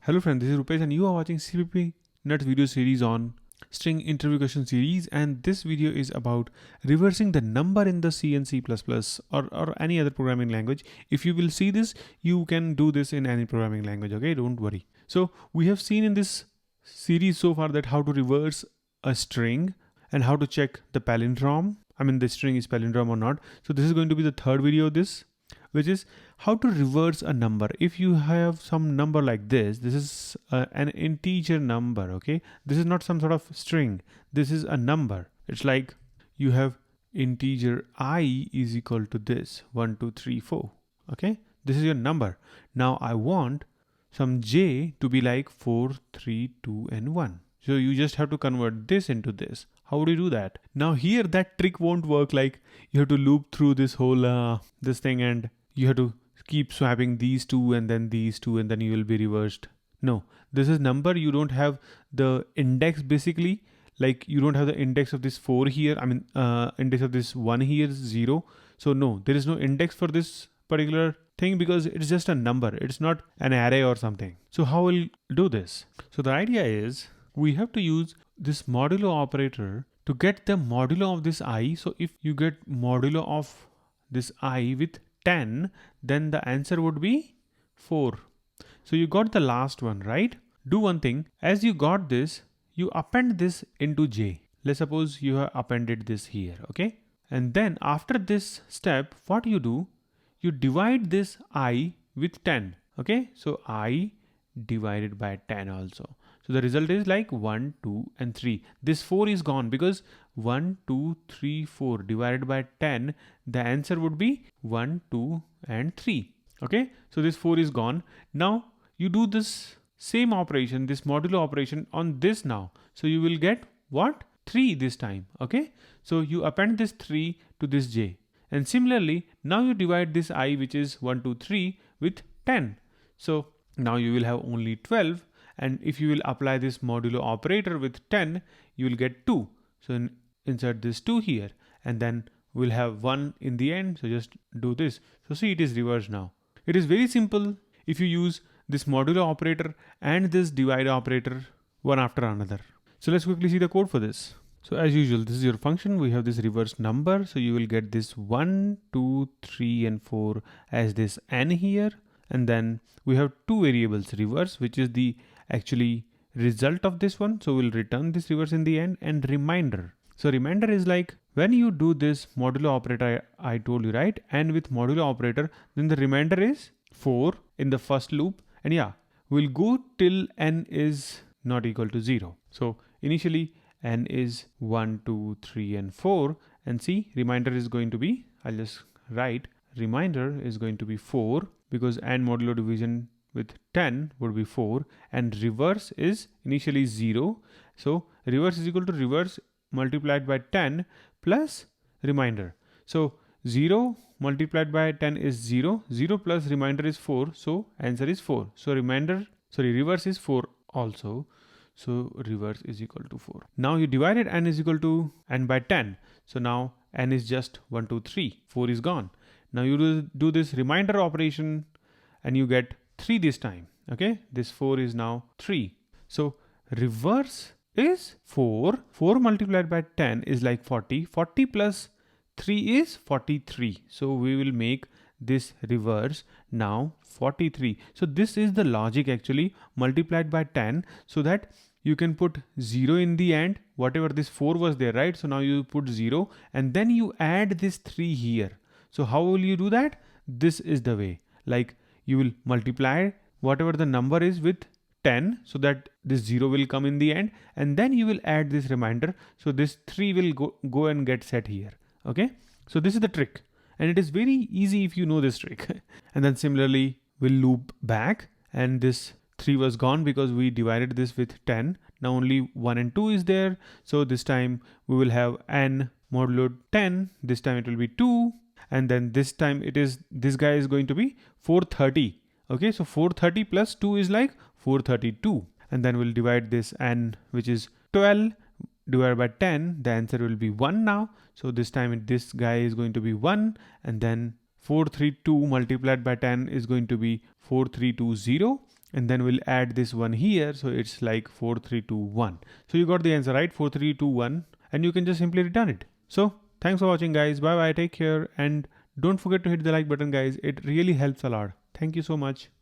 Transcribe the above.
Hello friend, this is Rupesh and you are watching CPP Nuts video series on string interview question series, and this video is about reversing the number in the C and C++ or any other programming language. If you will see this, you can do this in any programming language, okay? Don't worry. So we have seen in this series so far that how to reverse a string and how to check the palindrome. I mean the string is palindrome or not. So this is going to be the third video of this, which is how to reverse a number. If you have some number like this is an integer number, okay? This is not some sort of string. This is a number. It's like you have integer I is equal to this 1, 2, 3, 4. Okay, this is your number. Now I want some j to be like 4, 3, 2, and 1. So you just have to convert this into this. How would you do that? Now here that trick won't work. Like you have to loop through this whole this thing, and you have to keep swapping these two and then these two, and then you will be reversed. No, this is number. You don't have the index basically. Like you don't have the index of this 4 here. I mean index of this 1 here is 0. So no, there is no index for this particular thing because it's just a number. It's not an array or something. So how will do this? So the idea is we have to use this modulo operator to get the modulo of this I. So if you get modulo of this I with 10, then the answer would be 4. So you got the last one, right? Do one thing. As you got this, you append this into j. Let's suppose you have appended this here, okay? And then after this step, what you do? You divide this I with 10, okay? So I divided by 10 also. So the result is like 1, 2, and 3. This 4 is gone because 1, 2, 3, 4 divided by 10, the answer would be 1, 2, and 3. Okay, so this 4 is gone. Now you do this same operation, this modulo operation on this now. So you will get what? 3 this time. Okay, so you append this 3 to this j. And similarly, now you divide this I, which is 1, 2, 3, with 10. So now you will have only 12. And if you will apply this modulo operator with 10, you will get 2. So insert this 2 here, and then we'll have 1 in the end. So just do this. So see, it is reversed now. It is very simple if you use this modulo operator and this divide operator one after another. So let's quickly see the code for this. So as usual, this is your function. We have this reverse number. So you will get this 1, 2, 3, and 4 as this n here. And then we have two variables, reverse, which is the actually result of this one. So we'll return this reverse in the end, and reminder. So reminder is like when you do this modulo operator, I told you, right? And with modulo operator, then the remainder is 4 in the first loop. And yeah, we'll go till n is not equal to 0. So initially n is 1, 2, 3, and 4. And see, reminder is going to be, I'll just write, reminder is going to be 4 because n modulo division with 10 would be 4, and reverse is initially 0. So reverse is equal to reverse multiplied by 10 plus reminder. So 0 multiplied by 10 is 0. 0 plus reminder is 4. So answer is 4. So reverse is 4 also. So reverse is equal to 4. Now you divided n is equal to n by 10. So now n is just 1, 2, 3. 4 is gone. Now you do this reminder operation and you get 3 this time. Okay, this 4 is now 3. So reverse is 4. 4 multiplied by 10 is like 40. 40 plus 3 is 43. So we will make this reverse now 43. So this is the logic actually, multiplied by 10, so that you can put 0 in the end, whatever this 4 was there, right? So now you put 0 and then you add this 3 here. So how will you do that? This is the way, like you will multiply whatever the number is with 10 so that this 0 will come in the end, and then you will add this reminder. So this 3 will go and get set here. Okay, so this is the trick, and it is very easy if you know this trick. And then similarly we'll loop back, and this 3 was gone because we divided this with 10. Now only 1 and 2 is there. So this time we will have n modulo 10. This time it will be 2. And then this time this guy is going to be 430. Okay, so 430 plus 2 is like 432. And then we'll divide this n, which is 12, divided by 10. The answer will be 1 now. So this time this guy is going to be 1. And then 432 multiplied by 10 is going to be 4320. and then we'll add this one here. So it's like 4321. So you got the answer, right? 4321, and you can just simply return it. So thanks for watching, guys. Bye bye, take care, and don't forget to hit the like button, guys. It really helps a lot. Thank you so much.